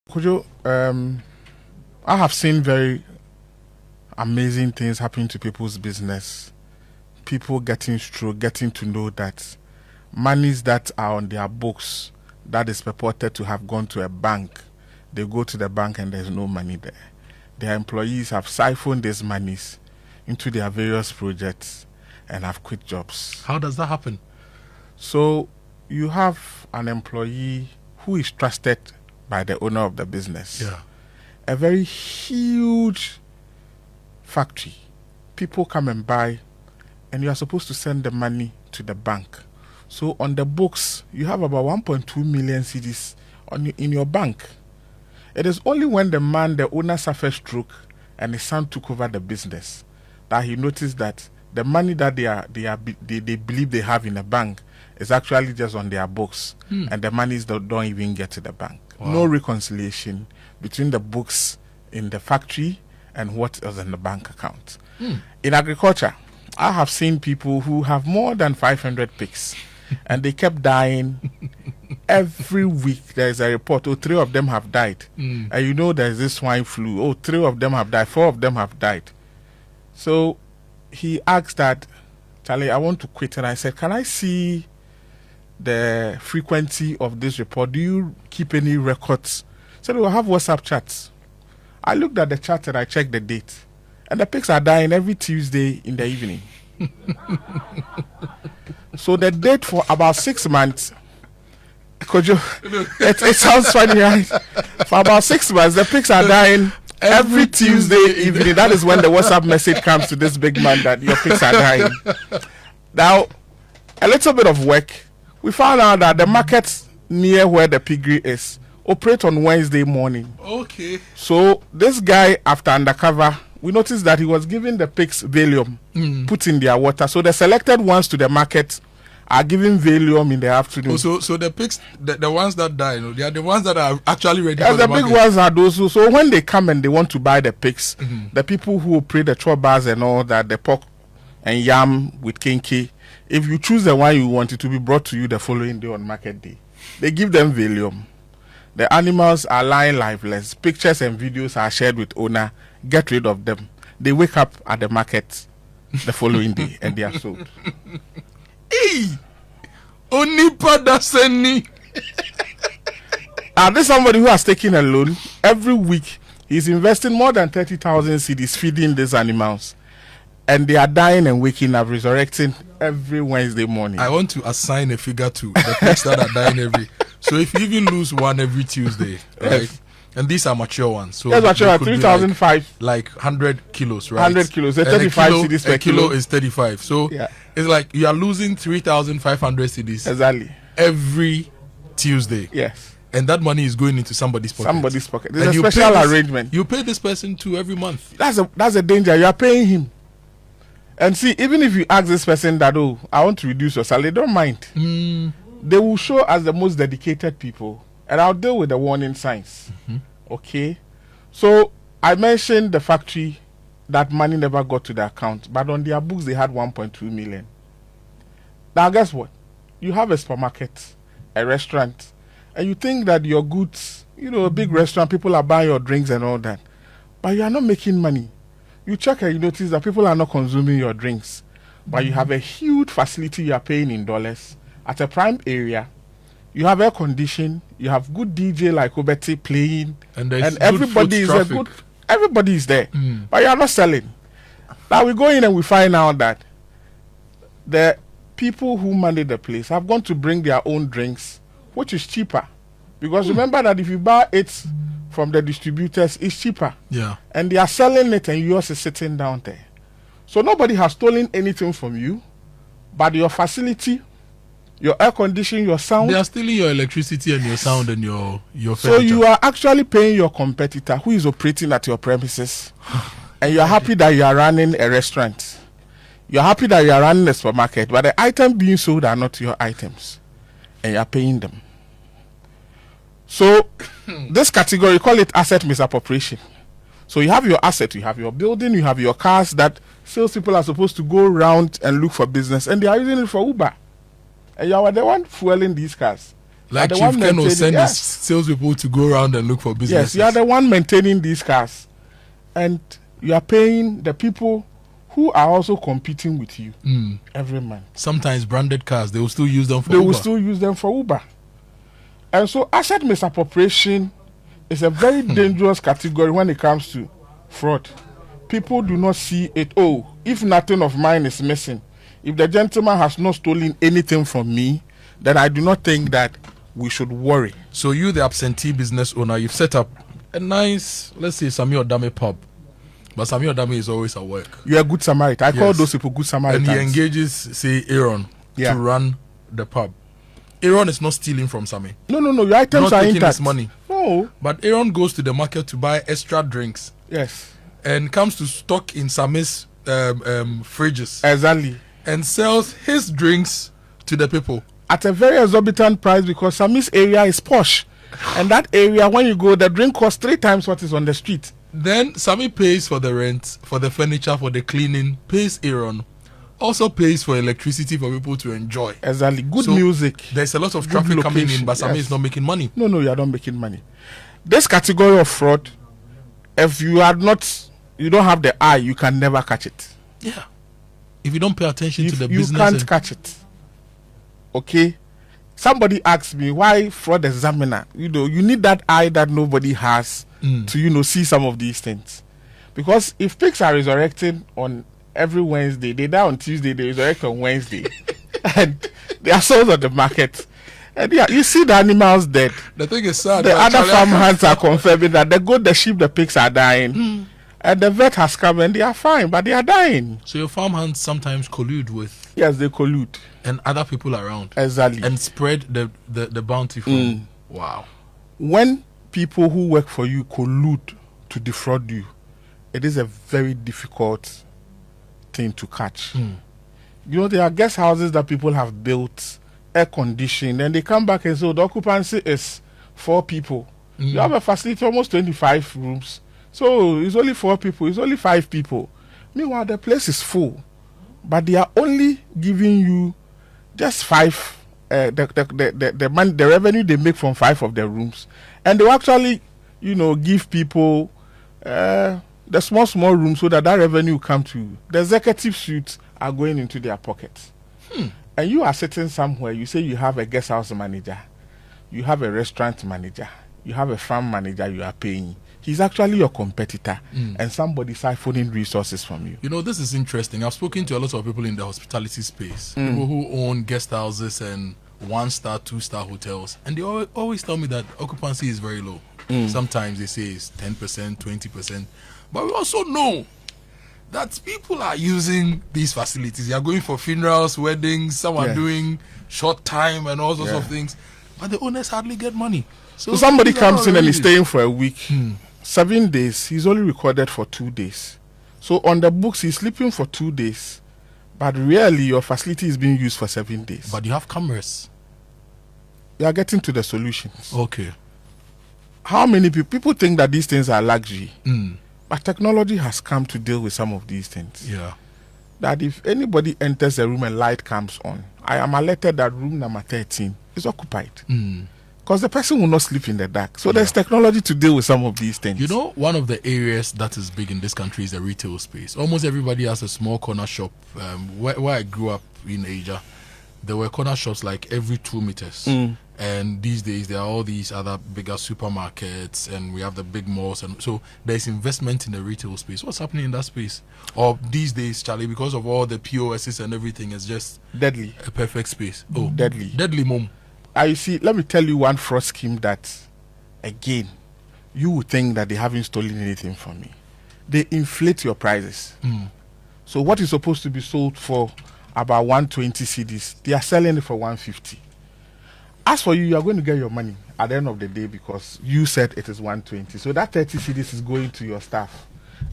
Kojo, I have seen very amazing things happen to people's business. People getting to know that monies that are on their books that is purported to have gone to a bank, they go to the bank and there's no money there. Their employees have siphoned these monies into their various projects and have quit jobs. How does that happen? So you have an employee who is trusted by the owner of the business. Yeah. A very huge factory. People come and buy, and you are supposed to send the money to the bank. So on the books, you have about 1.2 million cedis in your bank. It is only when the owner suffered stroke and his son took over the business that he noticed that the money that they believe they have in the bank is actually just on their books, and the monies don't even get to the bank. Wow. No reconciliation between the books in the factory and what is in the bank account. In agriculture, I have seen people who have more than 500 pigs and they kept dying. Every week there is a report, 3 of them have died. And you know there's this swine flu, 3 of them have died, 4 of them have died. So he asked that, Charlie, I want to quit. And I said, can I see the frequency of this report? Do you keep any records? He said, we'll have WhatsApp chats. I looked at the chat and I checked the date. And the pigs are dying every Tuesday in the evening. So the date for about 6 months, it sounds funny, right? For about 6 months, the pigs are dying every Tuesday evening. That is when the WhatsApp message comes to this big man that your pigs are dying. Now, a little bit of work. We found out that the markets near where the piggery is operate on Wednesday morning. Okay. So this guy, after undercover, we noticed that he was giving the pigs Valium, put in their water. So the selected ones to the market are giving Valium in the afternoon. So the pigs, the ones that die, they are the ones that are actually ready for the market. Big ones are those who, so when they come and they want to buy the pigs, the people who operate the chobas and all that, the pork and yam with kinky, if you choose the one you want, it to be brought to you the following day on market day. They give them Valium. The animals are lying lifeless. Pictures and videos are shared with owner. Get rid of them. They wake up at the market the following day and they are sold. Hey! Onipa daseni. This is somebody who has taken a loan. Every week, he's investing more than 30,000 cedis feeding these animals. And they are dying and waking up, resurrecting every Wednesday morning. I want to assign a figure to the pigs that are dying every. So if you even lose one every Tuesday, right? Yes. And these are mature ones. So yes, mature, 3,005. Like 100 kilos, right? 100 kilos, 35 cedis per kilo is 35. So yeah. It's like you are losing 3,500 cedis exactly every Tuesday. Yes. And that money is going into somebody's pocket. Somebody's pocket. There's a special arrangement. You pay this person every month. That's a danger. You are paying him. And see, even if you ask this person that, I want to reduce your salary, they don't mind. They will show as the most dedicated people. And I'll deal with the warning signs. Okay? So, I mentioned the factory that money never got to the account. But on their books, they had 1.2 million. Now, guess what? You have a supermarket, a restaurant, and you think that your goods, a big restaurant, people are buying your drinks and all that. But you are not making money. You check and you notice that people are not consuming your drinks. But you have a huge facility you are paying in dollars at a prime area. You have air conditioning. You have good DJ like Obeti playing. And everybody is good. Everybody is there. But you are not selling. Now we go in and we find out that the people who manage the place have gone to bring their own drinks, which is cheaper. Because remember that if you buy it from the distributors, it's cheaper. Yeah. And they are selling it and yours is sitting down there. So nobody has stolen anything from you, but your facility, your air conditioning, your sound. They are stealing your electricity and your sound and your furniture. So you are actually paying your competitor who is operating at your premises. And you are happy that you are running a restaurant. You are happy that you are running a supermarket, but the items being sold are not your items. And you are paying them. So this category, call it asset misappropriation. So you have your asset, you have your building, you have your cars that salespeople are supposed to go around and look for business, and they are using it for Uber. And you are the one fueling these cars. Like the Chief one Ken will send maintaining- his salespeople to go around and look for Yes, businesses. you are the one maintaining these cars, and you are paying the people who are also competing with you every month. Sometimes branded cars, they will still use them for They Uber. will still use them for Uber. And so asset misappropriation is a very dangerous category when it comes to fraud. People do not see it. Oh, if nothing of mine is missing, if the gentleman has not stolen anything from me, then I do not think that we should worry. So you, the absentee business owner, you've set up a nice, let's say, Sami Odame pub. But Sami Odame is always at work. You're a good Samaritan. I call Yes. those people good Samaritans. And he engages, say, Aaron Yeah. to run the pub. Aaron is not stealing from Sami. No. Your items Not are taking intact. his money. No. But Aaron goes to the market to buy extra drinks Yes. and comes to stock in Sami's fridges Exactly. and sells his drinks to the people. At a very exorbitant price because Sami's area is posh. And that area, when you go, the drink costs 3 times what is on the street. Then Sami pays for the rent, for the furniture, for the cleaning, pays Aaron, also pays for electricity for people to enjoy. Exactly. Good So, music. There's a lot of Good traffic coming in, location, but Sami yes. is not making money. No, you are not making money. This category of fraud, if you are not, you don't have the eye, you can never catch it. Yeah. If you don't pay attention to the You business. can't catch it. Okay? Somebody asked me why fraud examiner. You need that eye that nobody has to, see some of these things. Because if pigs are resurrecting on every Wednesday, they die on Tuesday, they resurrect on Wednesday, and they are sold on the market. And yeah, you see the animals dead. The thing is sad. The other actually. farm hands are confirming that the goat, the sheep, the pigs are dying. And the vet has come and they are fine, but they are dying. So your farm hands sometimes collude with Yes, they collude. and other people around Exactly. and spread the bounty from. Wow. When people who work for you collude to defraud you, it is a very difficult thing to catch. There are guest houses that people have built, air conditioned, and they come back and say, the occupancy is 4 people. You have a facility, almost 25 rooms. So it's only 4 people, it's only 5 people. Meanwhile, the place is full. But they are only giving you just 5, the revenue they make from 5 of the rooms. And they actually, give people the small rooms so that revenue will come to you. The executive suites are going into their pockets. And you are sitting somewhere, you say you have a guest house manager, you have a restaurant manager, you have a farm manager you are paying. He's actually your competitor and somebody siphoning resources from you. This is interesting. I've spoken to a lot of people in the hospitality space, people who own guest houses and 1-star, 2-star hotels, and they always tell me that occupancy is very low. Sometimes they say it's 10%, 20%. But we also know that people are using these facilities. They are going for funerals, weddings, some are doing short time and all sorts of things. But the owners hardly get money. So somebody comes in and is staying for a week. 7 days, he's only recorded for 2 days. So on the books, he's sleeping for 2 days. But really, your facility is being used for 7 days. But you have cameras. You are getting to the solutions. Okay. How many people think that these things are luxury? But technology has come to deal with some of these things. Yeah. That if anybody enters a room and light comes on, I am alerted that room number 13 is occupied. Because the person will not sleep in the dark. So there's technology to deal with some of these things. One of the areas that is big in this country is the retail space. Almost everybody has a small corner shop. Where I grew up in Asia, there were corner shops like every 2 meters. And these days, there are all these other bigger supermarkets, and we have the big malls. And so there's investment in the retail space. What's happening in that space? Or these days, Charlie, because of all the POSs and everything, it's just deadly. A perfect space. Oh, deadly. Deadly, mom. You see, let me tell you one fraud scheme that, again, you would think that they haven't stolen anything from me. They inflate your prices. So what is supposed to be sold for about 120 cedis, they are selling it for 150. As for you, you are going to get your money at the end of the day because you said it is 120. So that 30 cedis is going to your staff.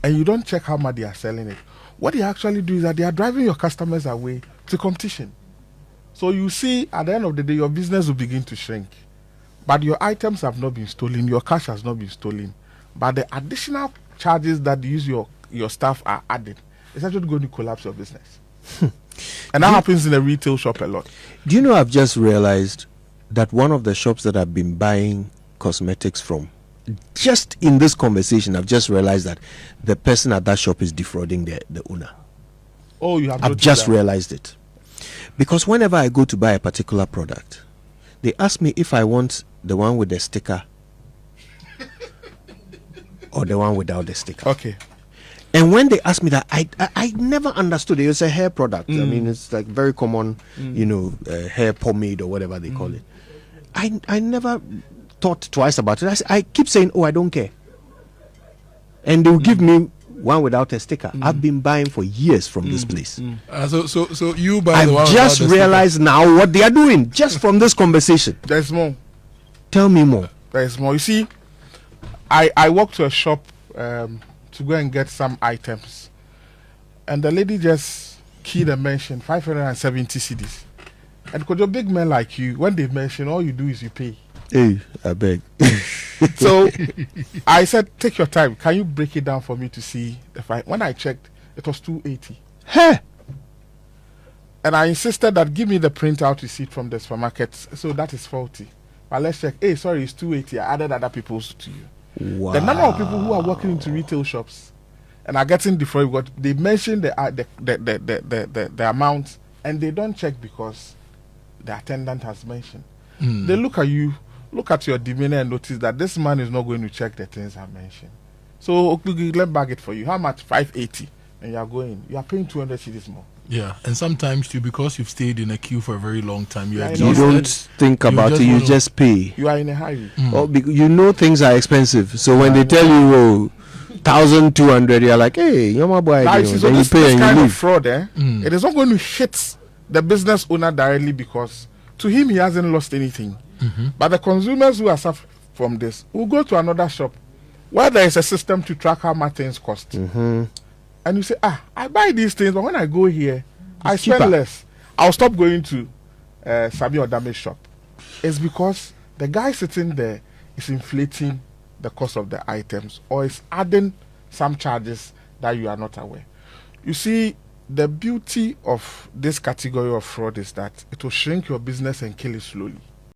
And you don't check how much they are selling it. What they actually do is that they are driving your customers away to competition. So you see, at the end of the day, your business will begin to shrink. But your items have not been stolen, your cash has not been stolen. But the additional charges that your staff are added is actually going to collapse your business. And that happens in a retail shop a lot. Do you know, I've just realized that one of the shops that I've been buying cosmetics from, just in this conversation, I've just realized that the person at that shop is defrauding the owner. Oh, you have I've just realized it. Because whenever I go to buy a particular product, they ask me if I want the one with the sticker or the one without the sticker. Okay. And when they ask me that, I never understood it. It's a hair product. I mean, it's like very common, hair pomade or whatever they call it. I never thought twice about it. I keep saying, oh, I don't care. And they'll give me one without a sticker. I've been buying for years from this place. So you buy the one I've just without the realized now what they are doing just from this conversation. There's more. Tell me more. There's more. You see, I walked to a shop to go and get some items, and the lady just keyed and mentioned 570 cedis. And because you're big men like you, when they mention, all you do is you pay. Hey, I beg. So I said, take your time. Can you break it down for me to see the fine? When I checked, it was 280. Hey. And I insisted that give me the printout receipt from the supermarket. So that is faulty. But let's check. Hey, sorry, it's 280. I added other people's to you. Wow. The number of people who are working into retail shops and are getting defrauded because they mention the amount and they don't check because the attendant has mentioned. They look at you, look at your demeanor and notice that this man is not going to check the things I mentioned. So okay, let me bag it for you. How much? 580. And you are going. You are paying 200 cedis more. Yeah, and sometimes too, because you've stayed in a queue for a very long time, you don't think about it. You just pay. You are in a hurry. Oh, you know things are expensive. So when they tell you, 1,200, you're like, hey, you're my boy. Now, So this you pay and kind you of leave. fraud, it is not going to hit the business owner directly because to him he hasn't lost anything. But the consumers who are suffering from this will go to another shop where there is a system to track how much things cost. And you say, I buy these things, but when I go here, I spend cheaper. less. I'll stop going to Sami or Dame's shop. It's because the guy sitting there is inflating the cost of the items or is adding some charges that you are not aware. You see, the beauty of this category of fraud is that it will shrink your business and kill it slowly.